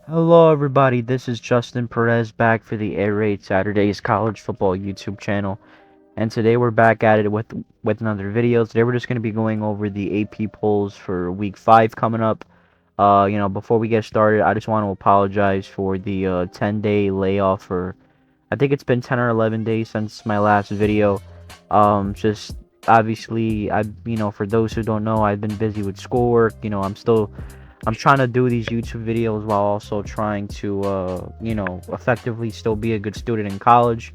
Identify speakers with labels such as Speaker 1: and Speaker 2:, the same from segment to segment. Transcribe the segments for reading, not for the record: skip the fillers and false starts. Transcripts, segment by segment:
Speaker 1: Hello everybody, this is Justin Perez back for the Air Raid Saturdays College Football YouTube channel. And today we're back at it with another video. Today we're just going to be going over the AP polls for week 5 coming up. Before we get started, I just want to apologize for the 10-day layoff for I think it's been 10 or 11 days since my last video. Just obviously for those who don't know, I've been busy with schoolwork. I'm trying to do these YouTube videos while also trying to, effectively still be a good student in college.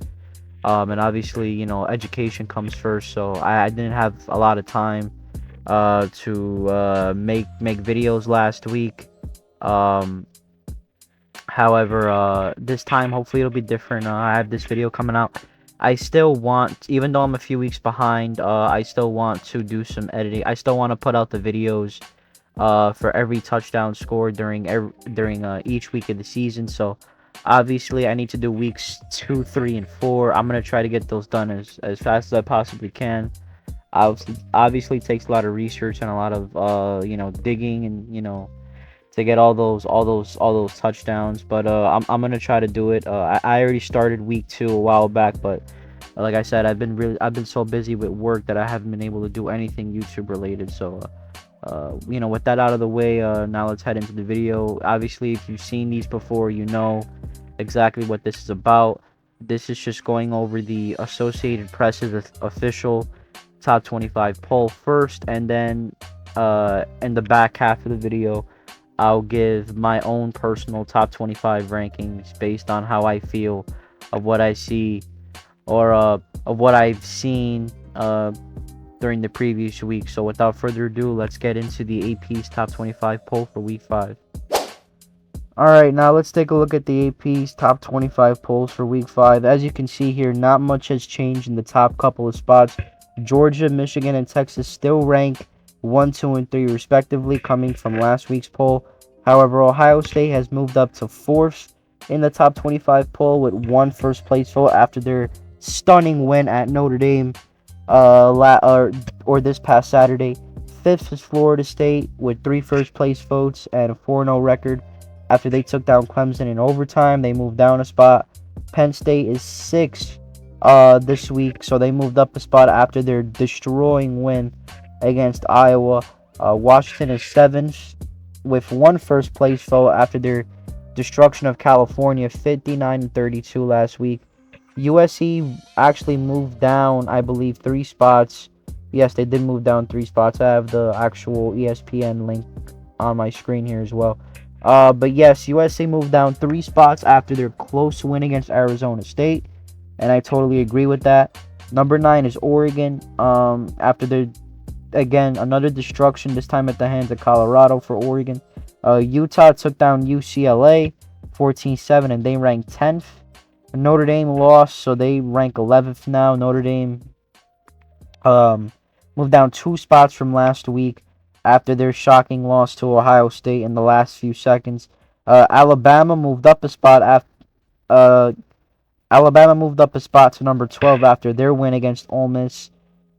Speaker 1: And obviously, education comes first. So I didn't have a lot of time to make videos last week. Um, However, this time hopefully it'll be different. I have this video coming out. I still want, even though I'm a few weeks behind, I still want to do some editing. I still want to put out the videos for every touchdown scored during each week of the season. So obviously I need to do weeks 2, 3, and 4. I'm gonna try to get those done as fast as I possibly can. Obviously it takes a lot of research and a lot of digging and to get all those touchdowns. But I'm gonna try to do it. I already started week 2 a while back, but like I said, I've been so busy with work that I haven't been able to do anything YouTube related. So with that out of the way, now let's head into the video. Obviously, if you've seen these before, you know exactly what this is about. This is just going over the Associated Press's official top 25 poll first, and then in the back half of the video, I'll give my own personal top 25 rankings based on how I feel of what I see or of what I've seen during the previous week. So without further ado, let's get into the AP's top 25 poll for week 5. Alright, now let's take a look at the AP's top 25 polls for week 5. As you can see here, not much has changed in the top couple of spots. Georgia, Michigan, and Texas still rank 1, 2, and 3 respectively, coming from last week's poll. However, Ohio State has moved up to 4th in the top 25 poll with 1 first place vote after their stunning win at Notre Dame or this past Saturday. 5th is Florida State with 3 first place votes and a 4-0 record after they took down Clemson in overtime. They moved down a spot. Penn State is 6th this week, so they moved up a spot after their destroying win against Iowa. Washington is 7th with 1 first place vote after their destruction of California 59-32 last week. USC actually moved down, I believe, 3 spots. Yes, they did move down 3 spots. I have the actual ESPN link on my screen here as well. But yes, USC moved down 3 spots after their close win against Arizona State, and I totally agree with that. Number 9 is Oregon. After their, again, another destruction, this time at the hands of Colorado for Oregon. Utah took down UCLA 14-7, and they ranked 10th. Notre Dame lost, so they rank 11th now. Notre Dame moved down 2 spots from last week after their shocking loss to Ohio State in the last few seconds. Alabama moved up a spot to number 12 after their win against Ole Miss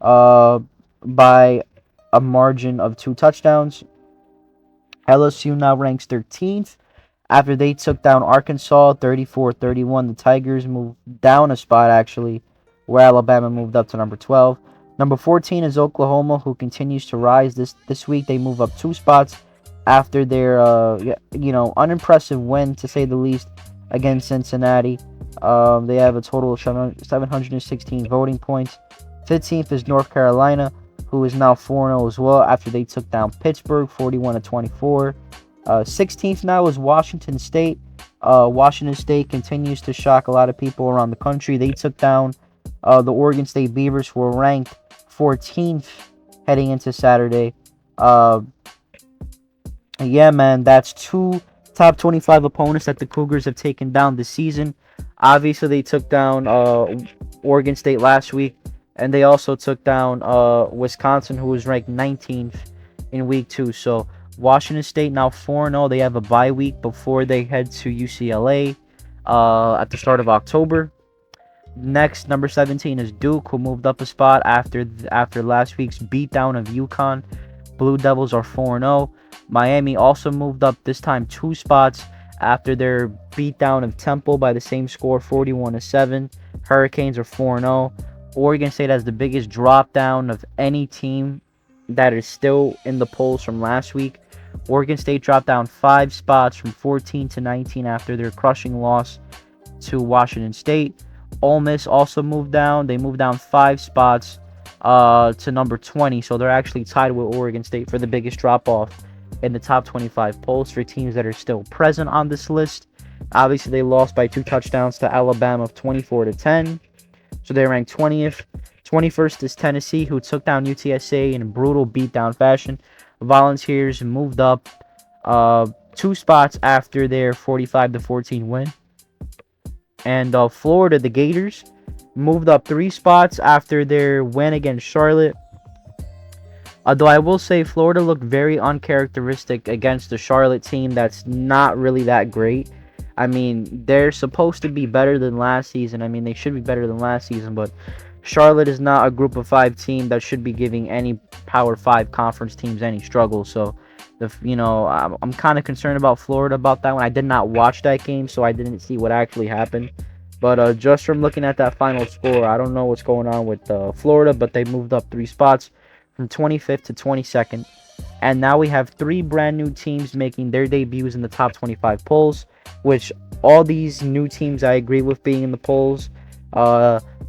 Speaker 1: by a margin of 2 touchdowns. LSU now ranks 13th after they took down Arkansas 34-31. The Tigers moved down a spot, actually, where Alabama moved up to number 12. Number 14 is Oklahoma, who continues to rise this week. They move up 2 spots after their unimpressive win, to say the least, against Cincinnati. They have a total of 716 voting points. 15th is North Carolina, who is now 4-0 as well after they took down Pittsburgh 41-24. 16th now is Washington State. Washington State continues to shock a lot of people around the country. They took down the Oregon State Beavers, who were ranked 14th heading into Saturday. Yeah, man, that's 2 top 25 opponents that the Cougars have taken down this season. Obviously, they took down Oregon State last week, and they also took down Wisconsin, who was ranked 19th in week 2. So Washington State now 4-0. They have a bye week before they head to UCLA at the start of October. Next, number 17 is Duke, who moved up a spot after last week's beatdown of UConn. Blue Devils are 4-0. Miami also moved up, this time 2 spots, after their beatdown of Temple by the same score, 41-7. Hurricanes are 4-0. Oregon State has the biggest drop down of any team that is still in the polls from last week. Oregon State dropped down 5 spots from 14 to 19 after their crushing loss to Washington State. Ole Miss also moved down. They moved down 5 spots to number 20, so they're actually tied with Oregon State for the biggest drop-off in the top 25 polls for teams that are still present on this list. Obviously, they lost by 2 touchdowns to Alabama of 24-10, so they ranked 20th. 21st is Tennessee, who took down UTSA in a brutal beatdown fashion. Volunteers moved up 2 spots after their 45-14 win. And Florida, the Gators, moved up 3 spots after their win against Charlotte. Although I will say Florida looked very uncharacteristic against the Charlotte team that's not really that great. I mean, they're supposed to be better than last season. I mean, they should be better than last season, but Charlotte is not a group of 5 team that should be giving any Power 5 conference teams any struggle. So, I'm kind of concerned about Florida about that one. I did not watch that game, so I didn't see what actually happened. But just from looking at that final score, I don't know what's going on with Florida, but they moved up 3 spots from 25th to 22nd. And now we have 3 brand new teams making their debuts in the top 25 polls, which all these new teams I agree with being in the polls.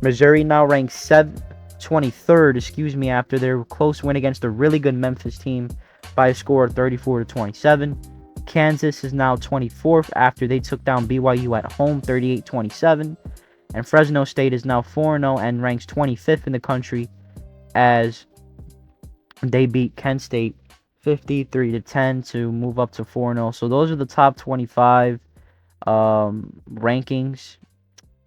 Speaker 1: Missouri now ranks 23rd, after their close win against a really good Memphis team by a score of 34-27. Kansas is now 24th after they took down BYU at home 38-27. And Fresno State is now 4-0 and ranks 25th in the country as they beat Kent State 53-10 to move up to 4-0. So those are the top 25 rankings.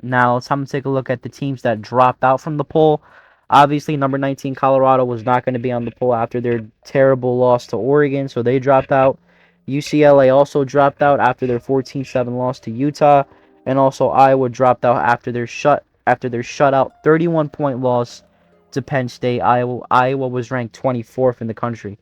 Speaker 1: Now it's time to take a look at the teams that dropped out from the poll. Obviously, number 19 Colorado was not going to be on the poll after their terrible loss to Oregon, so they dropped out. UCLA also dropped out after their 14-7 loss to Utah, and also Iowa dropped out after their shutout 31-point loss to Penn State. Iowa was ranked 24th in the country.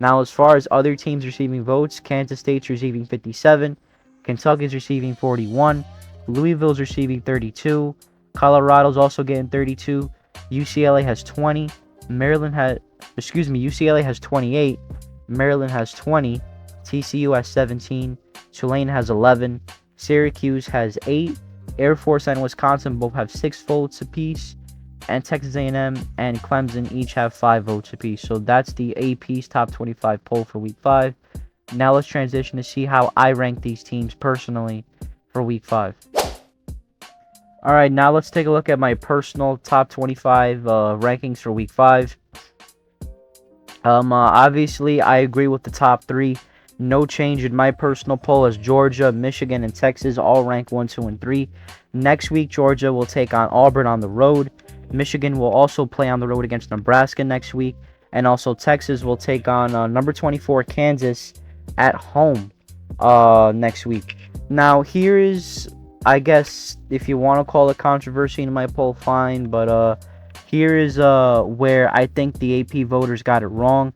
Speaker 1: Now, as far as other teams receiving votes, Kansas State's receiving 57, Kentucky's receiving 41, Louisville's receiving 32, Colorado's also getting 32, UCLA has 20, UCLA has 28, Maryland has 20, TCU has 17, Tulane has 11, Syracuse has 8, Air Force and Wisconsin both have 6 votes apiece, and Texas A&M and Clemson each have 5 votes apiece. So that's the AP's top 25 poll for Week 5. Now let's transition to see how I rank these teams personally for Week 5. Alright, now let's take a look at my personal top 25 rankings for Week 5. Obviously, I agree with the top 3. No change in my personal poll as Georgia, Michigan, and Texas all rank 1, 2, and 3. Next week, Georgia will take on Auburn on the road. Michigan will also play on the road against Nebraska next week. And also Texas will take on number 24 Kansas at home next week. Now, here is, I guess, if you want to call it controversy in my poll, fine. But here is where I think the AP voters got it wrong.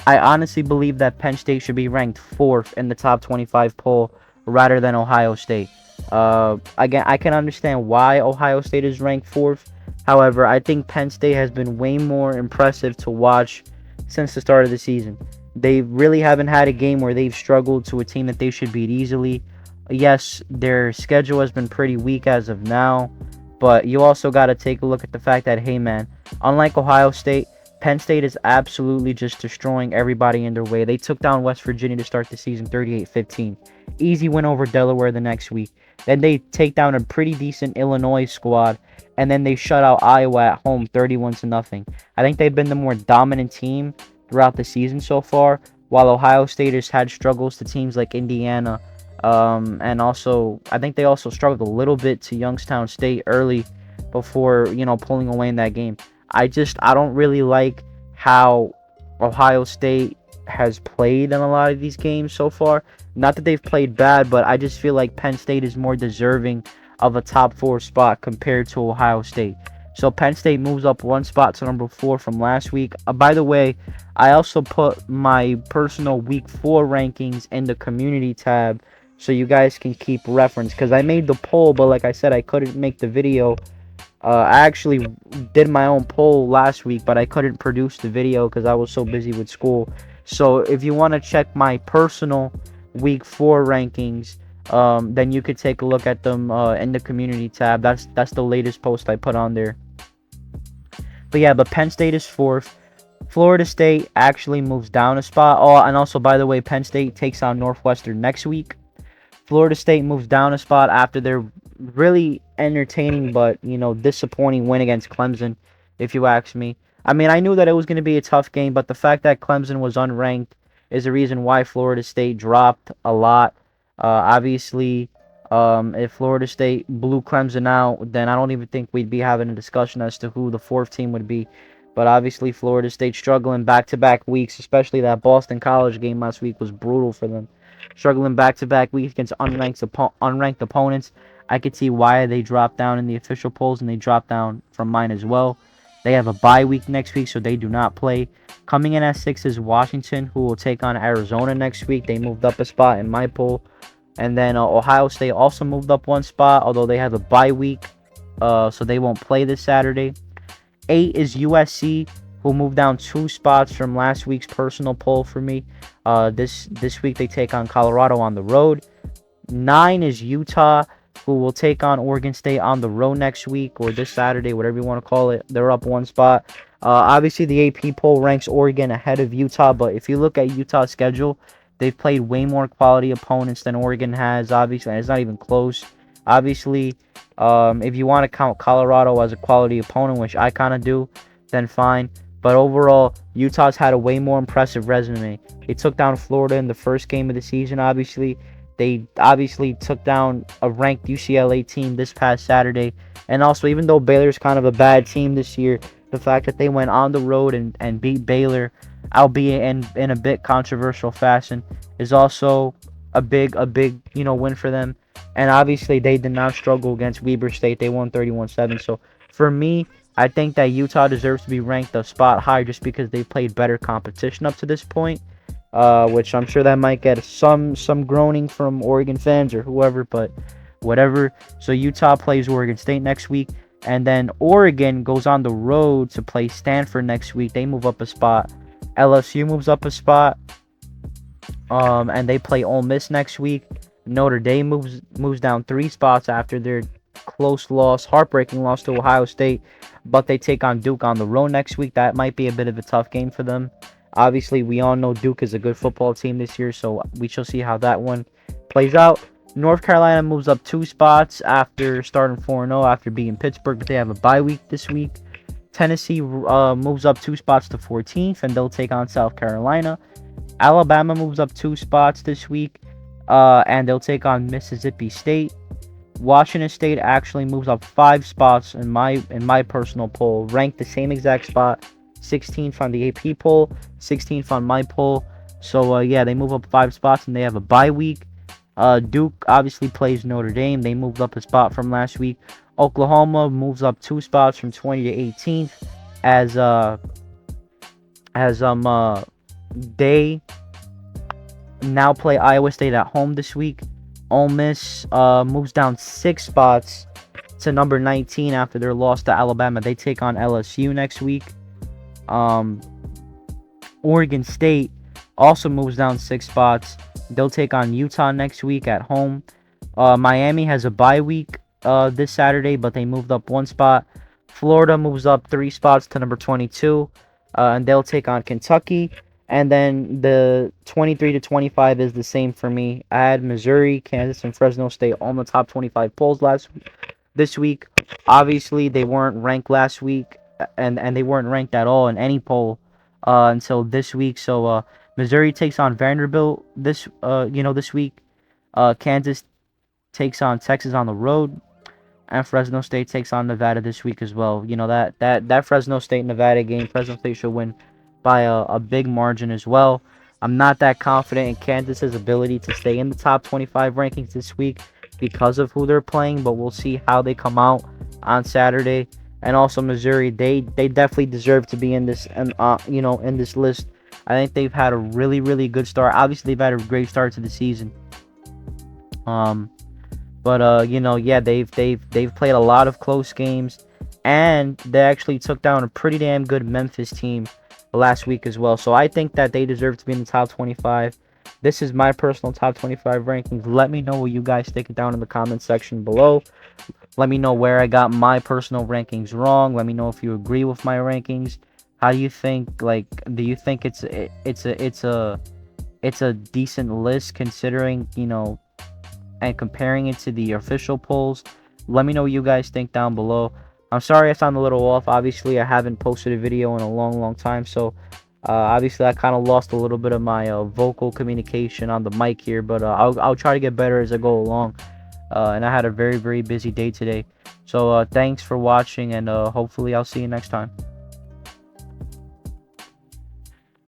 Speaker 1: I honestly believe that Penn State should be ranked 4th in the top 25 poll rather than Ohio State. Again, I can understand why Ohio State is ranked 4th. However, I think Penn State has been way more impressive to watch since the start of the season. They really haven't had a game where they've struggled to a team that they should beat easily. Yes, their schedule has been pretty weak as of now, but you also got to take a look at the fact that, hey man, unlike Ohio State, Penn State is absolutely just destroying everybody in their way. They took down West Virginia to start the season 38-15. Easy win over Delaware the next week. Then they take down a pretty decent Illinois squad, and then they shut out Iowa at home 31-0. I think they've been the more dominant team throughout the season so far, while Ohio State has had struggles to teams like Indiana. And also, I think they also struggled a little bit to Youngstown State early before, pulling away in that game. I don't really like how Ohio State has played in a lot of these games so far. Not that they've played bad, but I just feel like Penn State is more deserving of a top 4 spot compared to Ohio State. So Penn State moves up 1 spot to number 4 from last week. By the way, I also put my personal Week 4 rankings in the community tab so you guys can keep reference. Because I made the poll, but like I said, I couldn't make the video. I actually did my own poll last week, but I couldn't produce the video because I was so busy with school. So if you want to check my personal week 4 rankings, then you could take a look at them in the community tab. That's the latest post I put on there. But yeah, but Penn State is 4th. Florida State actually moves down a spot. Oh, and also, by the way, Penn State takes on Northwestern next week. Florida State moves down a spot after their really entertaining but, disappointing win against Clemson, if you ask me. I mean, I knew that it was going to be a tough game, but the fact that Clemson was unranked is the reason why Florida State dropped a lot. Obviously, if Florida State blew Clemson out, then I don't even think we'd be having a discussion as to who the 4th team would be. But obviously, Florida State struggling back-to-back weeks, especially that Boston College game last week was brutal for them. Struggling back-to-back weeks against unranked opponents. I could see why they dropped down in the official polls, and they dropped down from mine as well. They have a bye week next week, so they do not play. Coming in at 6 is Washington, who will take on Arizona next week. They moved up a spot in my poll. And then Ohio State also moved up 1 spot, although they have a bye week, so they won't play this Saturday. 8 is USC, who moved down 2 spots from last week's personal poll for me. This week they take on Colorado on the road. 9 is Utah, who will take on Oregon State on the road next week, or this Saturday, whatever you want to call it. They're up 1 spot. Obviously, the AP poll ranks Oregon ahead of Utah, but if you look at Utah's schedule, they've played way more quality opponents than Oregon has, obviously, and it's not even close. Obviously, if you want to count Colorado as a quality opponent, which I kind of do, then fine. But overall, Utah's had a way more impressive resume. They took down Florida in the first game of the season, obviously. They obviously took down a ranked UCLA team this past Saturday. And also, even though Baylor's kind of a bad team this year, the fact that they went on the road and beat Baylor, albeit in a bit controversial fashion, is also a big win for them. And obviously, they did not struggle against Weber State. They won 31-7. So, for me, I think that Utah deserves to be ranked a spot higher just because they played better competition up to this point. Which I'm sure that might get some groaning from Oregon fans or whoever, but whatever. So, Utah plays Oregon State next week. And then Oregon goes on the road to play Stanford next week. They move up a spot. LSU moves up a spot. And they play Ole Miss next week. Notre Dame moves down 3 spots after their close loss, heartbreaking loss to Ohio State. But they take on Duke on the road next week. That might be a bit of a tough game for them. Obviously, we all know Duke is a good football team this year, so we shall see how that one plays out. North Carolina moves up 2 spots after starting 4-0 after beating Pittsburgh, but they have a bye week this week. Tennessee moves up 2 spots to 14th, and they'll take on South Carolina. Alabama moves up 2 spots this week, and they'll take on Mississippi State. Washington State actually moves up 5 spots in my personal poll, ranked the same exact spot, 16th on the AP poll, 16th on my poll. So yeah, they move up 5 spots, and they have a bye week. Duke obviously plays Notre Dame. They moved up a spot from last week. Oklahoma moves up 2 spots from 20 to 18th as they now play Iowa State at home this week. Ole Miss moves down 6 spots to number 19 after their loss to Alabama. They take on LSU next week. Oregon State also moves down 6 spots. They'll take on Utah next week at home. Miami has a bye week this Saturday, but they moved up 1 spot. Florida moves up 3 spots to number 22, and they'll take on Kentucky. And then the 23 to 25 is the same for me. I had Missouri, Kansas, and Fresno State on the top 25 polls this week. Obviously, they weren't ranked last week, and they weren't ranked at all in any poll until this week. So Missouri takes on Vanderbilt this week. Kansas takes on Texas on the road, and Fresno State takes on Nevada this week as well. You know that Fresno State Nevada game, Fresno State should win by a big margin as well. I'm not that confident in Kansas's ability to stay in the top 25 rankings this week because of who they're playing, but we'll see how they come out on Saturday. And also Missouri, they definitely deserve to be in this in this list. I think they've had a really, really good start. Obviously, they've had a great start to the season. But you know, yeah, they've played a lot of close games, and they actually took down a pretty damn good Memphis team last week as well. So I think that they deserve to be in the top 25. This is my personal top 25 rankings. Let me know what you guys think down in the comment section below. Let me know where I got my personal rankings wrong. Let me know if you agree with my rankings. How do you think? Like, do you think it's a decent list considering, you know, and comparing it to the official polls? Let me know what you guys think down below. I'm sorry I sound a little off. Obviously, I haven't posted a video in a long time, so obviously I kind of lost a little bit of my vocal communication on the mic here, but I'll try to get better as I go along. And I had a very busy day today. So thanks for watching, and hopefully I'll see you next time.